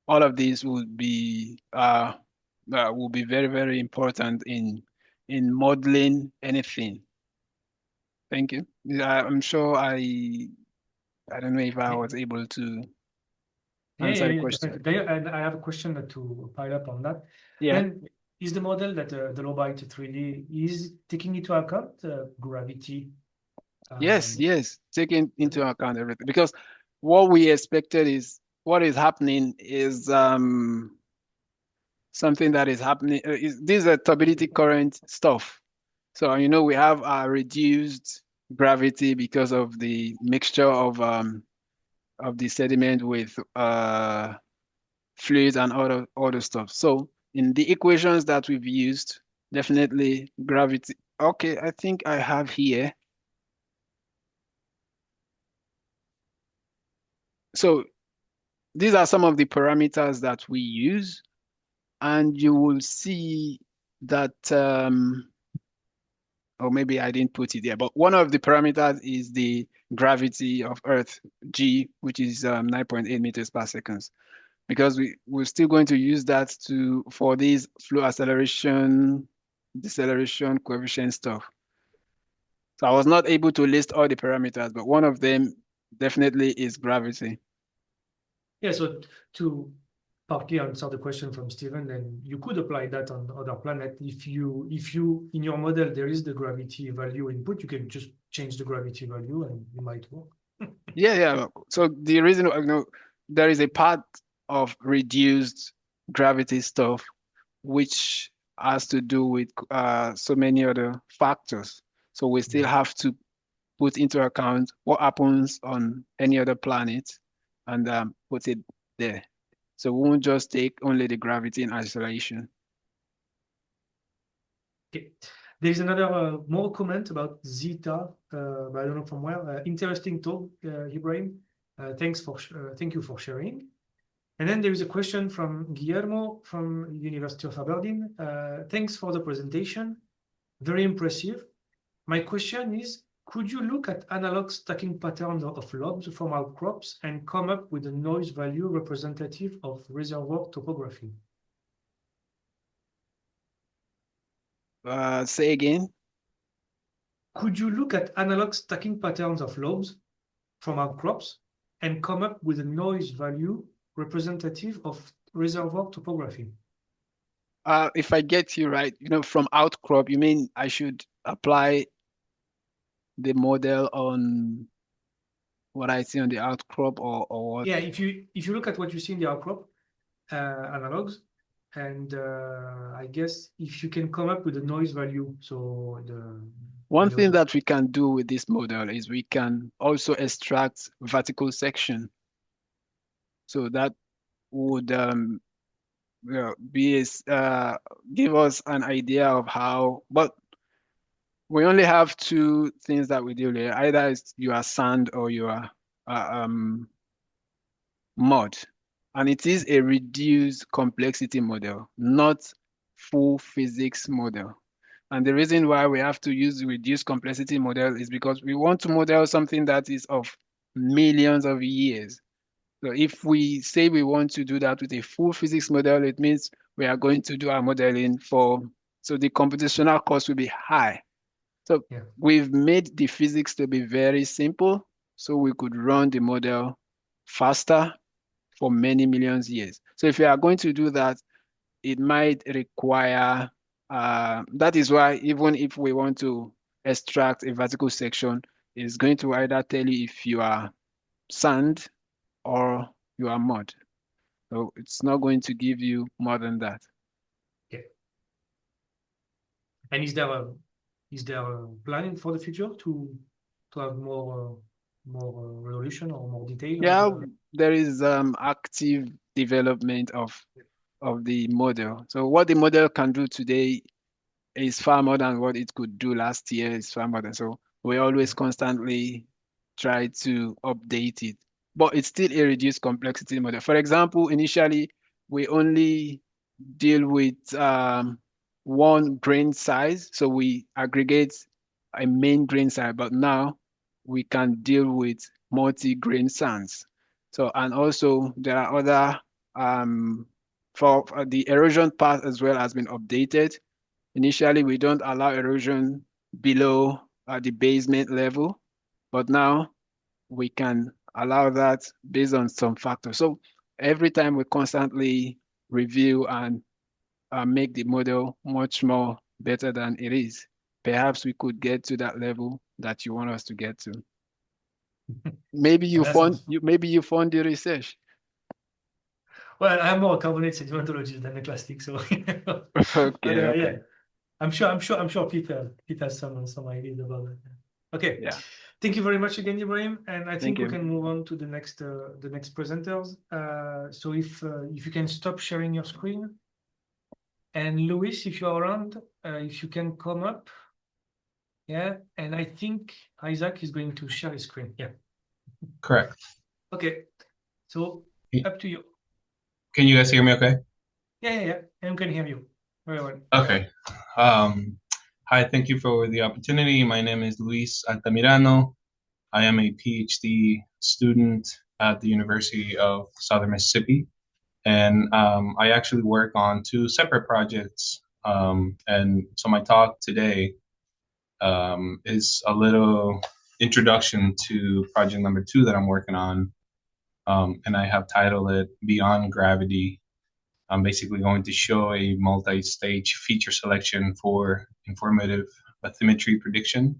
all of these will be very, very important in modeling anything. Thank you. I'm sure I don't know if I was able to answer the question. And I have a question to pile up on that. Yeah. Then is the model that the Lobite 3D is taking into account gravity? Yes, taking into account everything, because what we expected is what is happening is something that is happening. These are turbidity current stuff. So we have a reduced gravity because of the mixture of the sediment with fluids and other stuff. So in the equations that we've used, definitely gravity. Okay, I think I have here. So these are some of the parameters that we use, and you will see that, or maybe I didn't put it there, but one of the parameters is the gravity of Earth, G, which is 9.8 meters per second, because we're still going to use that for these flow acceleration, deceleration coefficient stuff. So I was not able to list all the parameters, but one of them definitely is gravity. Yeah, so to partly answer the question from Stephen, then you could apply that on other planets. If you in your model there is the gravity value input, you can just change the gravity value and it might work. Yeah. So the reason there is a part of reduced gravity stuff which has to do with so many other factors. So we still have to put into account what happens on any other planet and put it there. So we won't just take only the gravity in isolation. Okay. There is another more comment about Zeta, but I don't know from where. Interesting talk, Ibrahim. Thank you for sharing. And then there is a question from Guillermo from University of Aberdeen. Thanks for the presentation. Very impressive. My question is, could you look at analog stacking patterns of lobes from outcrops and come up with a noise value representative of reservoir topography? Say again. could you look at analog stacking patterns of lobes from outcrops and come up with a noise value representative of reservoir topography? If I get you right, from outcrop, you mean I should apply the model on what I see on the outcrop, or what? Yeah, if you look at what you see in the outcrop analogs, and I guess if you can come up with a noise value, so One thing that we can do with this model is we can also extract vertical section. So that would give us an idea of how, but we only have two things that we deal with. Either you are sand or you are mud. And it is a reduced complexity model, not full physics model. And the reason why we have to use the reduced complexity model is because we want to model something that is of millions of years. So if we say we want to do that with a full physics model, it means we are going to do our modeling so the computational cost will be high. So we've made the physics to be very simple, so we could run the model faster for many millions years. So if you are going to do that, it might require, that is why even if we want to extract a vertical section, it's going to either tell you if you are sand or you are mud. So it's not going to give you more than that. Okay. And is there a planning for the future to have more resolution or more detail? Yeah, there is active development of the model. So what the model can do today is far more than what it could do last year. It's far more than, so we always constantly try to update it. But it's still a reduced complexity model. For example, initially we only deal with one grain size, so we aggregate a main grain size, but now we can deal with multi-grain sands. So, and also there are other for the erosion path as well has been updated. Initially, we don't allow erosion below the basement level, but now we can allow that based on some factors. So every time we constantly review and make the model much more better than it is, perhaps we could get to that level that you want us to get to. Maybe you fund the research. Well, I'm more a carbonate sedimentologist than a classic, so Okay. yeah. I'm sure Pete has some ideas about that. Okay. Yeah. Thank you very much again, Ibrahim. And I think we you. can move on to the next presenters. So if you can stop sharing your screen, and Luis, if you are around, if you can come up. Yeah, and I think Isaac is going to share his screen. Yeah. Correct. Okay. So up to you. Can you guys hear me okay? Yeah. And can hear you very well. Okay. Hi, thank you for the opportunity. My name is Luis Altamirano. I am a PhD student at the University of Southern Mississippi. And I actually work on two separate projects. And so my talk today is a little introduction to project number 2 that I'm working on. And I have titled it Beyond Gravity. I'm basically going to show a multi-stage feature selection for informative bathymetry prediction.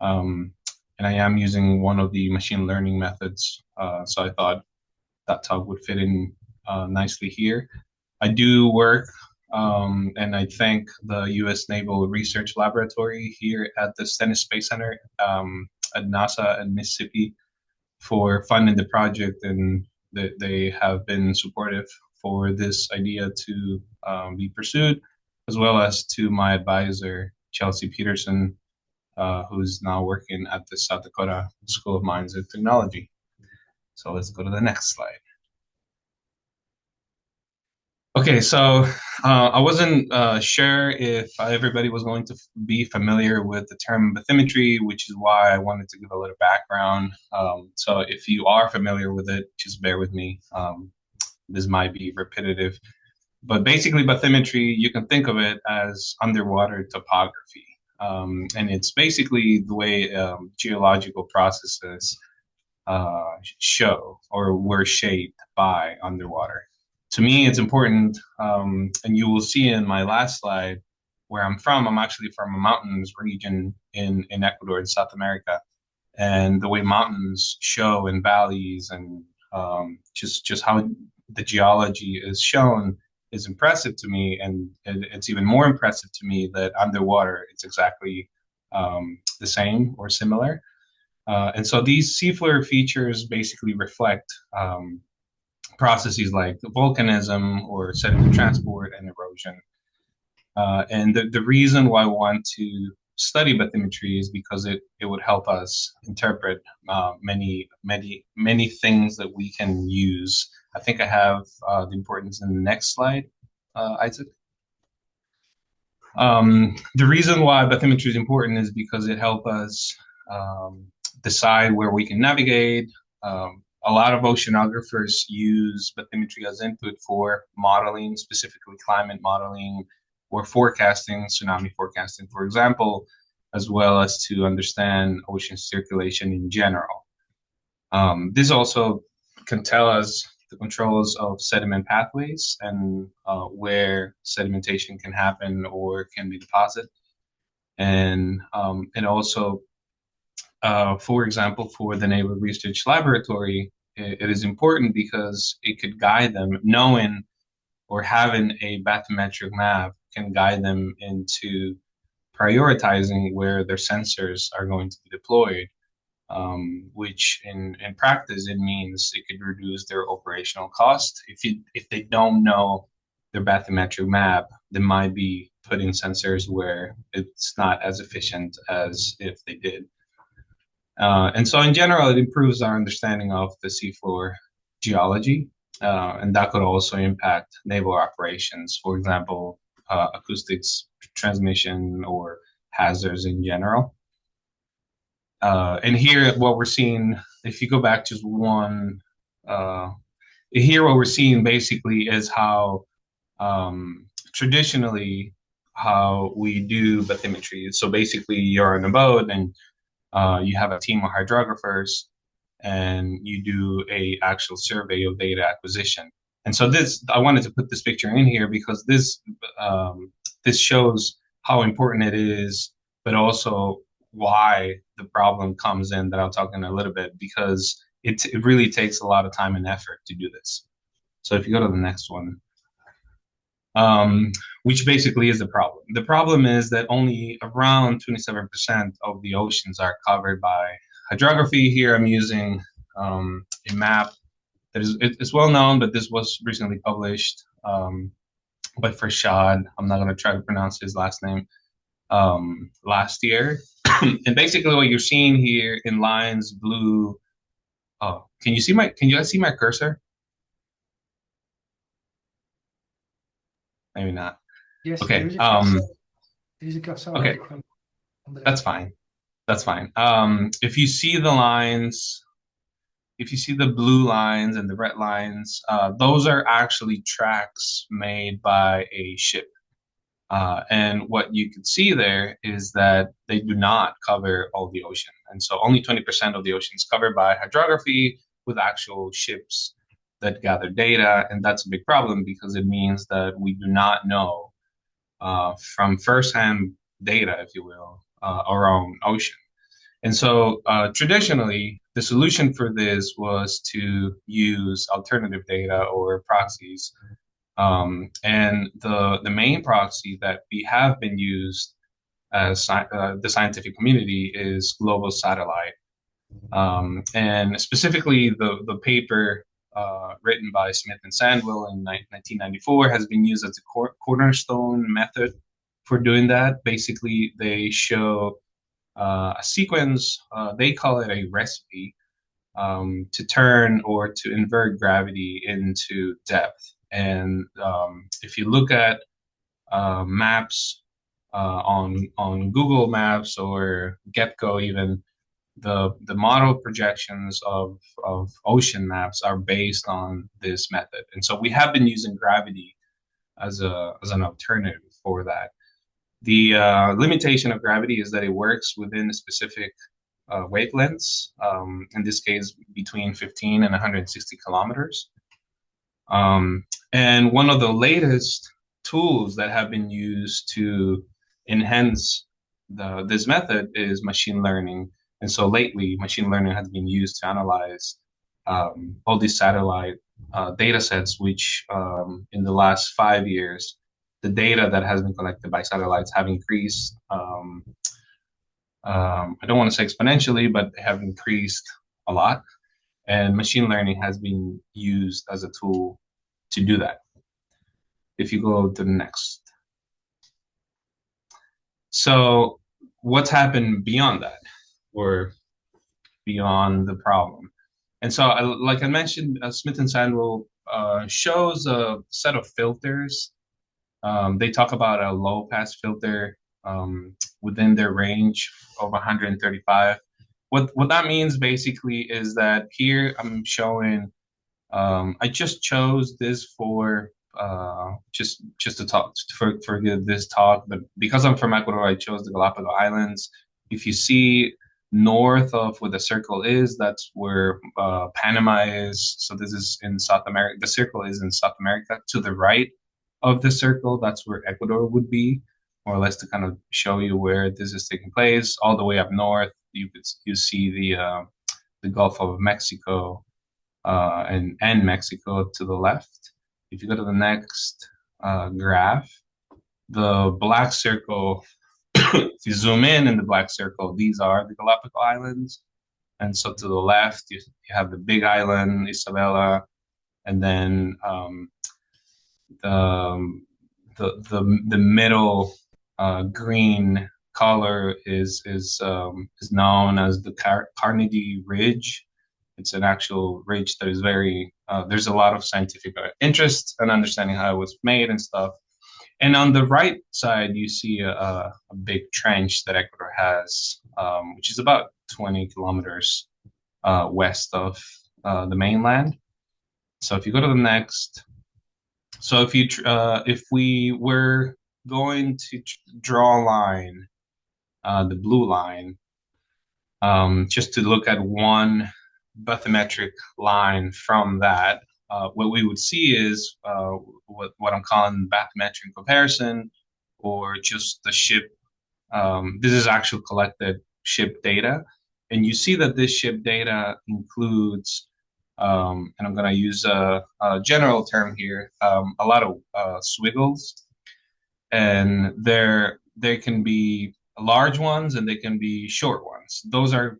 And I am using one of the machine learning methods. So I thought that talk would fit in nicely here. I do work, and I thank the U.S. Naval Research Laboratory here at the Stennis Space Center at NASA in Mississippi for funding the project, and they have been supportive for this idea to be pursued, as well as to my advisor, Chelsea Peterson, who's now working at the South Dakota School of Mines and Technology. So let's go to the next slide. Okay, so I wasn't sure if everybody was going to be familiar with the term bathymetry, which is why I wanted to give a little background. So if you are familiar with it, just bear with me. This might be repetitive. But basically bathymetry, you can think of it as underwater topography. And it's basically the way geological processes show or were shaped by underwater. To me, it's important, and you will see in my last slide where I'm from. I'm actually from a mountains region in Ecuador, in South America, and the way mountains show in valleys and just how the geology is shown is impressive to me, and it's even more impressive to me that underwater it's exactly the same or similar. And so these seafloor features basically reflect processes like volcanism or sediment transport and erosion. And the reason why I want to study bathymetry is because it would help us interpret many things that we can use. I think I have the importance in the next slide, Isaac. The reason why bathymetry is important is because it helps us decide where we can navigate. A lot of oceanographers use bathymetry as input for modeling, specifically climate modeling or forecasting, tsunami forecasting, for example, as well as to understand ocean circulation in general. This also can tell us the controls of sediment pathways and where sedimentation can happen or can be deposited. And also, for example, for the Naval Research Laboratory, it is important because it could guide them. Knowing or having a bathymetric map can guide them into prioritizing where their sensors are going to be deployed, which in practice, it means it could reduce their operational cost. If they don't know their bathymetric map, they might be putting sensors where it's not as efficient as if they did. And so in general, it improves our understanding of the seafloor geology, and that could also impact naval operations, for example, acoustics, transmission, or hazards in general. And here, what we're seeing, if you go back just one, here what we're seeing basically is how traditionally how we do bathymetry. So basically, you're on a boat and you have a team of hydrographers, and you do a actual survey of data acquisition. And so I wanted to put this picture in here because this shows how important it is, but also why the problem comes in that I'll talk in a little bit, because it really takes a lot of time and effort to do this. So if you go to the next one, which basically is the problem. The problem is that only around 27% of the oceans are covered by hydrography. Here I'm using a map that is well known, but this was recently published by Farshad. I'm not going to try to pronounce his last name. Last year. And basically what you're seeing here in lines, blue. Oh, can you guys see my cursor? Maybe not. Yes. Okay. There's a cursor. Okay. That's fine. That's fine. If you see the lines, if you see the blue lines and the red lines, those are actually tracks made by a ship. And what you can see there is that they do not cover all the ocean. And so only 20% of the ocean is covered by hydrography with actual ships that gather data. And that's a big problem because it means that we do not know from firsthand data, if you will, our own ocean. And so traditionally, the solution for this was to use alternative data or proxies. And the main proxy that we have been used as the scientific community is global satellite. And specifically, the paper written by Smith and Sandwell in 1994 has been used as a cornerstone method for doing that. Basically, they show a sequence, they call it a recipe, to turn or to invert gravity into depth. And if you look at maps on Google Maps or GetGo, even the model projections of ocean maps are based on this method. And so we have been using gravity as an alternative for that. The limitation of gravity is that it works within a specific wavelengths, in this case, between 15 and 160 kilometers. And one of the latest tools that have been used to enhance this method is machine learning. And so lately, machine learning has been used to analyze all these satellite data sets, which in the last 5 years, the data that has been collected by satellites have increased. I don't want to say exponentially, but they have increased a lot. And machine learning has been used as a tool to do that. If you go to the next. So what's happened beyond that, or beyond the problem? And so, like I mentioned, Smith and Sandwell shows a set of filters. They talk about a low pass filter within their range of 135. What that means basically is that here I'm showing, I just chose this for just to talk for this talk, but because I'm from Ecuador, I chose the Galapagos Islands. If you see north of where the circle is, that's where Panama is. So this is in South America. The circle is in South America. To the right of the circle, that's where Ecuador would be, more or less, to kind of show you where this is taking place. All the way up north, you see the Gulf of Mexico and Mexico to the left. If you go to the next graph, the black circle, if you zoom in the black circle, these are the Galapagos Islands. And so to the left, you have the big island, Isabela, and then the middle green color is known as the Carnegie Ridge. It's an actual ridge that is very, there's a lot of scientific interest and understanding how it was made and stuff. And on the right side, you see a big trench that Ecuador has, which is about 20 kilometers west of the mainland. So if you go to the next, so if we were going to draw a line, the blue line, just to look at one bathymetric line from that, what we would see is what I'm calling bathymetric comparison, or just the ship. This is actual collected ship data. And you see that this ship data includes, and I'm going to use a general term here, a lot of squiggles. And there can be large ones and they can be short ones. Those are,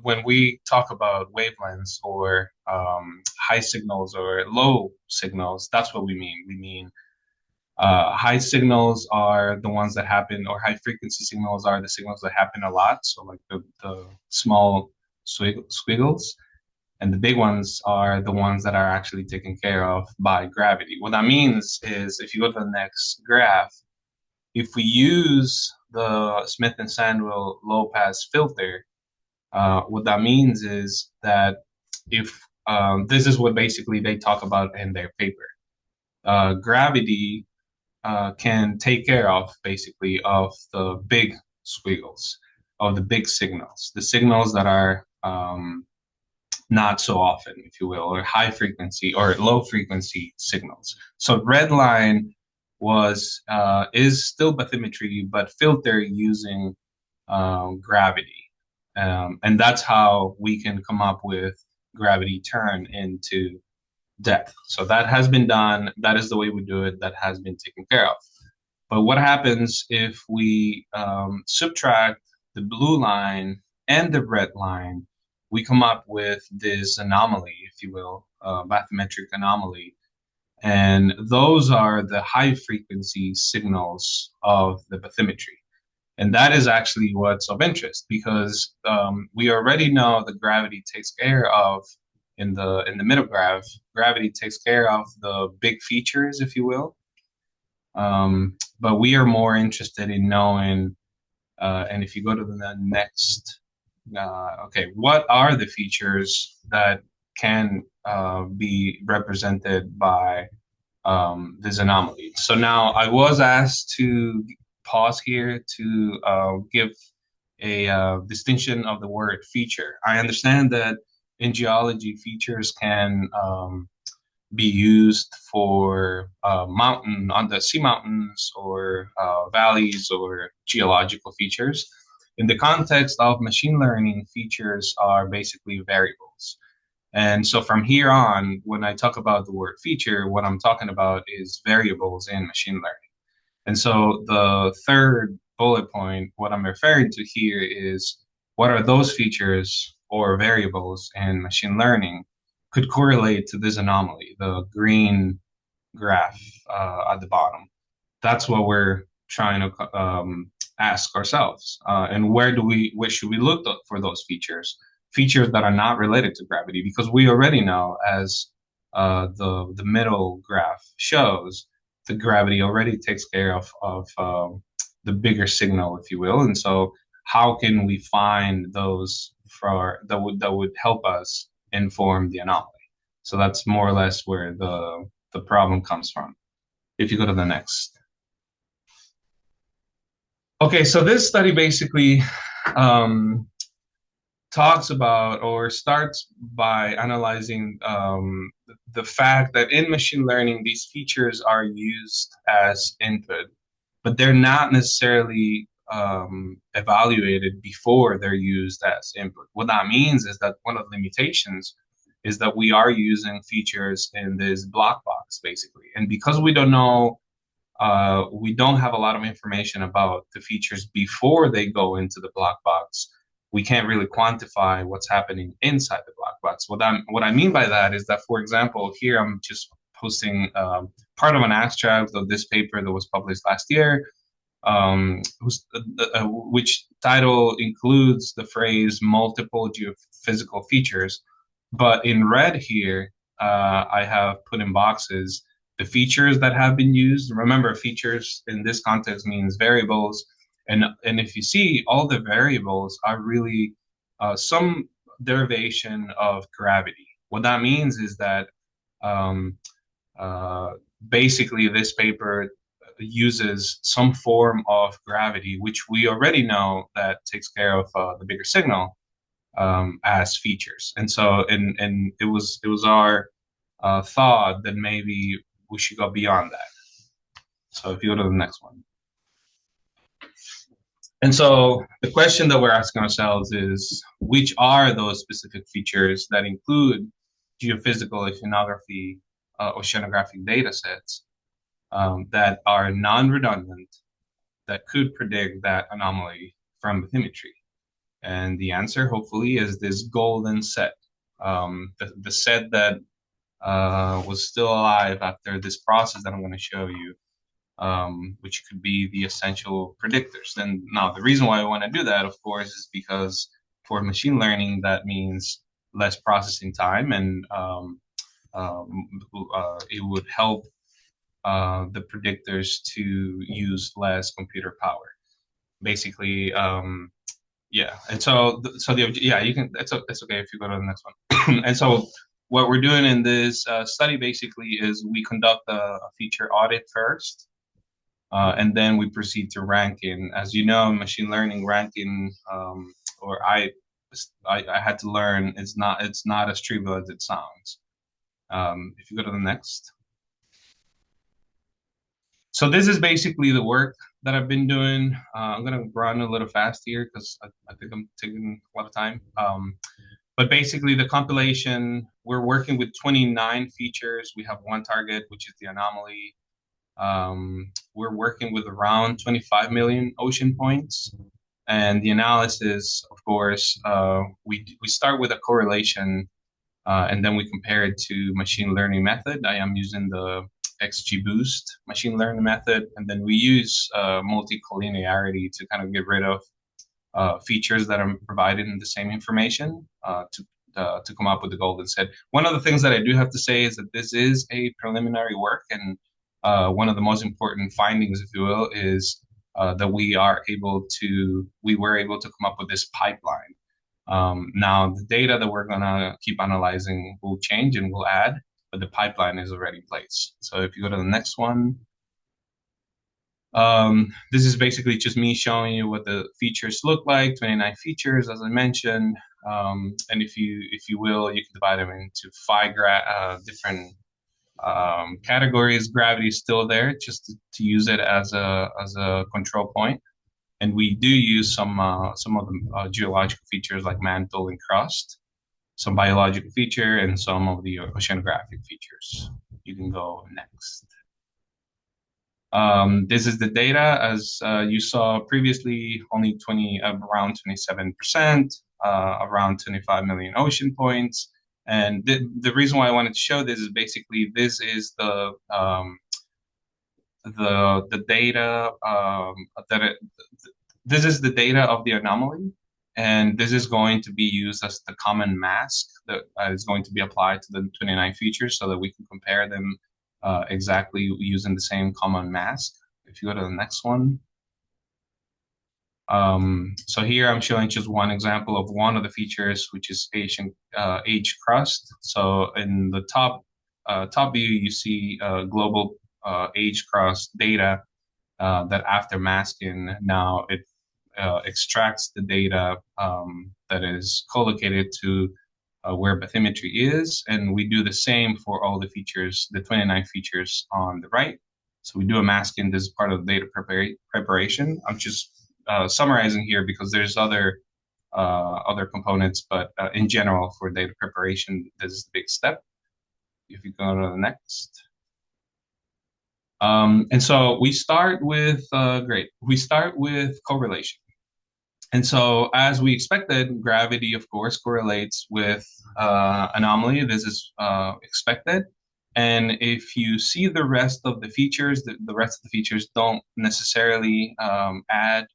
when we talk about wavelengths or high signals or low signals, that's what we mean. We mean high signals are the ones that happen, or high frequency signals are the signals that happen a lot. So like the small squiggles, and the big ones are the ones that are actually taken care of by gravity. What that means is, if you go to the next graph, if we use the Smith and Sandwell low pass filter, what that means is that if this is what basically they talk about in their paper, gravity can take care of basically of the big squiggles, of the big signals, the signals that are not so often, if you will, or high frequency or low frequency signals. So red line is still bathymetry, but filter using gravity. And that's how we can come up with gravity turn into depth. So that has been done. That is the way we do it. That has been taken care of. But what happens if we subtract the blue line and the red line? We come up with this anomaly, if you will, bathymetric anomaly. And those are the high frequency signals of the bathymetry. And that is actually what's of interest, because we already know that gravity takes care of, in the middle graph, gravity takes care of the big features, if you will. But we are more interested in knowing, and if you go to the next, okay, what are the features that can be represented by this anomaly? So now I was asked to pause here to give a distinction of the word feature. I understand that in geology, features can be used for mountain on the sea mountains or valleys or geological features. In the context of machine learning, features are basically variables. And so from here on, when I talk about the word feature, what I'm talking about is variables in machine learning. And so the third bullet point, what I'm referring to here is what are those features or variables in machine learning could correlate to this anomaly, the green graph at the bottom. That's what we're trying to ask ourselves. And where should we look for those features? Features that are not related to gravity, because we already know, as the middle graph shows, the gravity already takes care of the bigger signal, if you will. And so how can we find those that would help us inform the anomaly? So that's more or less where the problem comes from. If you go to the next. Okay, so this study basically talks about or starts by analyzing the fact that in machine learning, these features are used as input, but they're not necessarily evaluated before they're used as input. What that means is that one of the limitations is that we are using features in this block box, basically. And because we don't know, we don't have a lot of information about the features before they go into the block box, we can't really quantify what's happening inside the block box. What I mean by that is that, for example, here I'm just posting part of an abstract of this paper that was published last year, which title includes the phrase multiple geophysical features. But in red here, I have put in boxes the features that have been used. Remember, features in this context means variables. And if you see, all the variables are really some derivation of gravity. What that means is that basically this paper uses some form of gravity, which we already know that takes care of the bigger signal as features. And so, and it was our thought that maybe we should go beyond that. So if you go to the next one. And so the question that we're asking ourselves is, which are those specific features that include geophysical, oceanography, oceanographic data sets that are non-redundant, that could predict that anomaly from bathymetry? And the answer, hopefully, is this golden set, the set that was still alive after this process that I'm going to show you, which could be the essential predictors. And now the reason why I want to do that, of course, is because for machine learning, that means less processing time, and it would help the predictors to use less computer power. Basically, yeah. And so you can. That's okay if you go to the next one. And so what we're doing in this study basically is we conduct a feature audit first. And then we proceed to ranking. As you know, machine learning ranking, or I had to learn, it's not as trivial as it sounds. If you go to the next. So this is basically the work that I've been doing. I'm gonna run a little fast here because I think I'm taking a lot of time. But basically the compilation, we're working with 29 features. We have one target, which is the anomaly. We're working with around 25 million ocean points, and the analysis, of course, we start with a correlation, and then we compare it to machine learning method. I am using the XGBoost machine learning method, and then we use multi-collinearity to kind of get rid of features that are provided in the same information to come up with the golden set. One of the things that I do have to say is that this is a preliminary work, and one of the most important findings, if you will, is that we were able to come up with this pipeline. Now, the data that we're going to keep analyzing will change and we'll add, but the pipeline is already in place. So if you go to the next one. This is basically just me showing you what the features look like, 29 features, as I mentioned. And if you will, you can divide them into 5 different categories. Gravity is still there, just to use it as a control point. And we do use some of the geological features like mantle and crust, some biological feature, and some of the oceanographic features. You can go next. This is the data. As you saw previously, only around 27%, around 25 million ocean points. And the reason why I wanted to show this is basically this is the data this is the data of the anomaly, and this is going to be used as the common mask that is going to be applied to the 29 features so that we can compare them exactly using the same common mask. If you go to the next one. So here I'm showing just one example of one of the features, which is age crust. So in the top view, you see global age crust data that after masking, now it extracts the data that is collocated to where bathymetry is. And we do the same for all the features, the 29 features on the right. So we do a masking. This is part of the data preparation. I'm just summarizing here because there's other components, but in general for data preparation, this is the big step. If you go to the next. And so we start with, we start with correlation. And so as we expected, gravity, of course, correlates with anomaly. This is expected. And if you see the rest of the features, the rest of the features don't necessarily add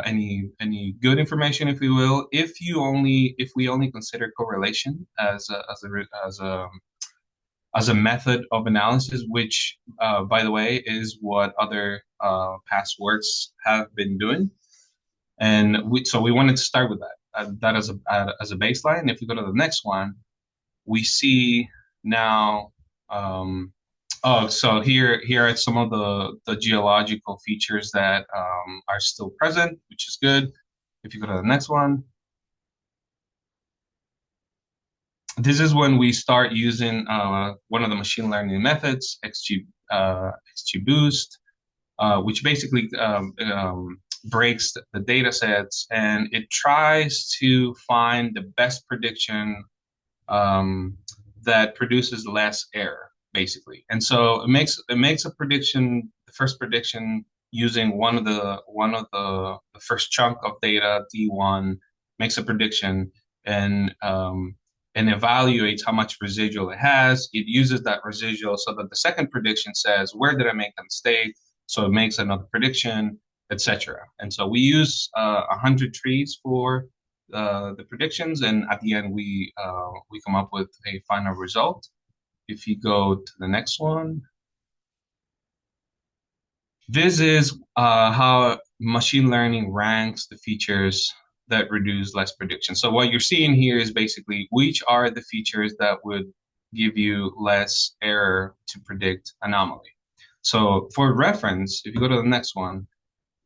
any good information, if you will. If we only consider correlation as a method of analysis, which, by the way, is what other past works have been doing. And so we wanted to start with that as a baseline. If we go to the next one, we see now. So here are some of the geological features that are still present, which is good. If you go to the next one. This is when we start using one of the machine learning methods, XGBoost, which basically breaks the data sets, and it tries to find the best prediction that produces less error, basically. And so it makes a prediction, the first prediction, using one of the first chunk of data, D1, makes a prediction and evaluates how much residual it has. It uses that residual so that the second prediction says, where did I make a mistake? So it makes another prediction, etc. And so we use 100 trees for the predictions, and at the end we come up with a final result. If you go to the next one, this is how machine learning ranks the features that reduce less prediction. So what you're seeing here is basically which are the features that would give you less error to predict anomaly. So for reference, if you go to the next one,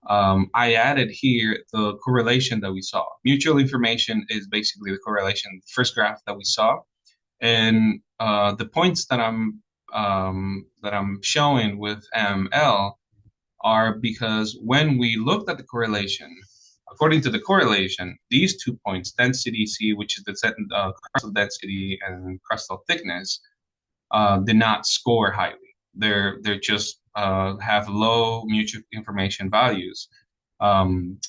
I added here the correlation that we saw. Mutual information is basically the correlation, first graph that we saw. And the points that I'm showing with ML are because when we looked at the correlation, according to the correlation, these 2 points, density C, which is the crustal density, and crustal thickness, did not score highly. They're just have low mutual information values,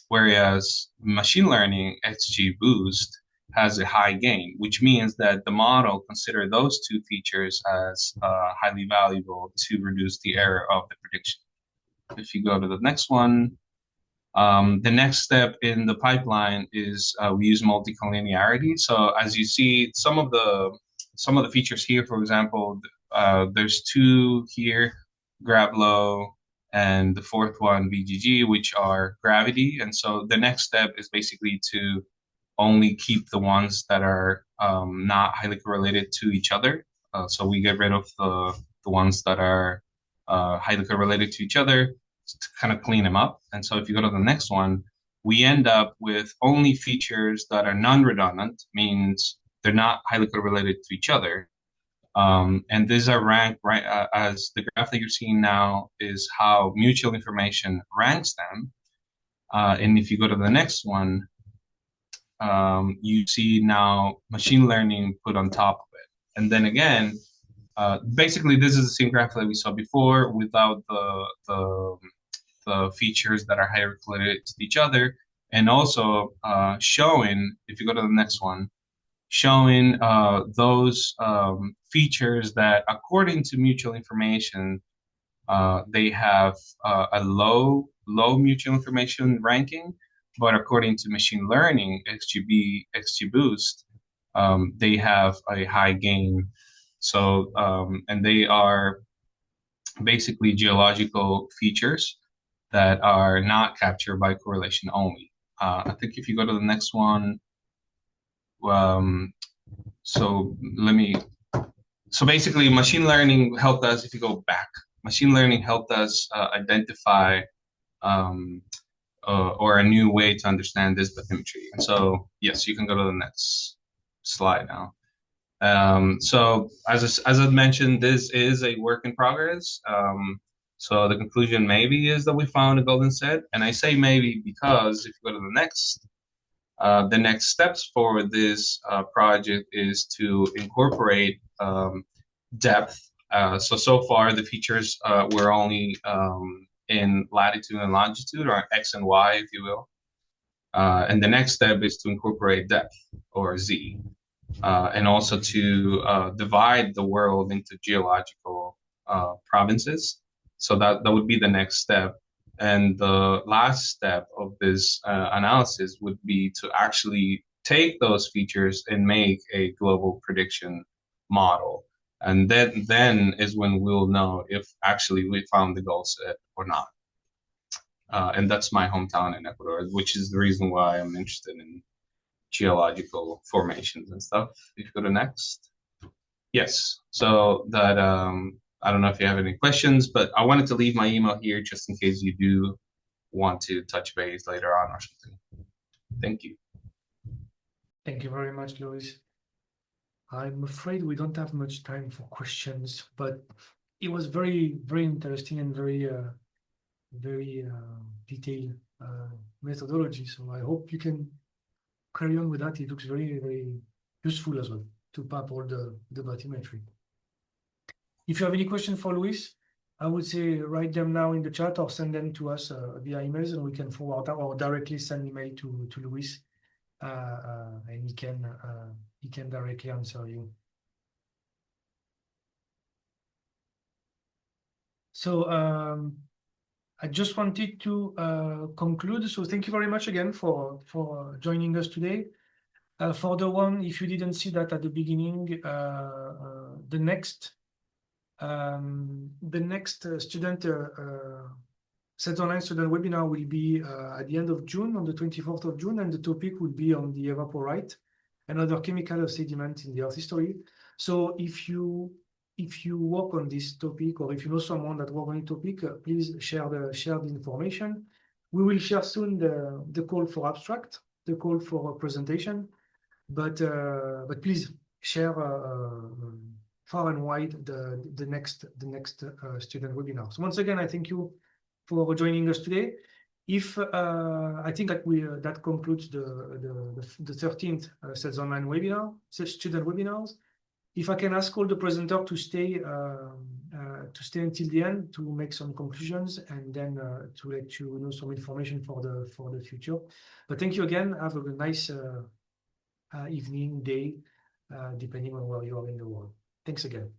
whereas machine learning XGBoost has a high gain, which means that the model consider those 2 features as highly valuable to reduce the error of the prediction. If you go to the next one, the next step in the pipeline is we use multicollinearity. So as you see, some of the features here, for example, there's 2 here, GravLow, and the 4th one, VGG, which are gravity. And so the next step is basically to only keep the ones that are not highly correlated to each other. So we get rid of the ones that are highly correlated to each other to kind of clean them up. And so if you go to the next one, we end up with only features that are non-redundant, means they're not highly correlated to each other. And these are ranked right as the graph that you're seeing now is how mutual information ranks them. And if you go to the next one, you see now machine learning put on top of it. And then again, basically this is the same graph that we saw before without the features that are highly correlated to each other, and also showing, if you go to the next one, showing those features that according to mutual information, they have a low mutual information ranking, but according to machine learning, XGBoost, they have a high gain. So, and they are basically geological features that are not captured by correlation only. I think if you go to the next one, so basically machine learning helped us, if you go back, machine learning helped us identify or a new way to understand this bathymetry. And so, yes, you can go to the next slide now. So as I mentioned, this is a work in progress. So the conclusion maybe is that we found a golden set. And I say maybe because if you go to the next steps for this project is to incorporate depth. So far the features were only in latitude and longitude, or X and Y, if you will. And the next step is to incorporate depth, or Z. And also to divide the world into geological provinces. So that would be the next step. And the last step of this analysis would be to actually take those features and make a global prediction model. And then is when we'll know if actually we found the gold set or not. And that's my hometown in Ecuador, which is the reason why I'm interested in geological formations and stuff. If you go to next. Yes, so that I don't know if you have any questions, but I wanted to leave my email here just in case you do want to touch base later on or something. Thank you. Thank you very much, Luis. I'm afraid we don't have much time for questions, but it was very, very interesting and very detailed methodology. So I hope you can carry on with that. It looks very, very useful as well to map all the bathymetry. If you have any question for Luis, I would say write them now in the chat or send them to us via emails, and we can forward that, or directly send email to Luis, and he can directly answer you. So I just wanted to conclude. So thank you very much again for joining us today. For the one, if you didn't see that at the beginning, the next student Seds Online student webinar will be at the end of June, on the 24th of June, and the topic will be on the evaporite and other chemical sediment in the Earth history. So if you work on this topic, or if you know someone that work on the topic, please share the information. We will share soon the call for abstract, the call for a presentation, but please share far and wide the next student webinar. So once again, I thank you for joining us today. If I think that that concludes the 13th Seds Online webinar, student webinars. If I can ask all the presenters to stay until the end to make some conclusions, and then to let you know some information for the future. But thank you again. Have a nice evening, day, depending on where you are in the world. Thanks again.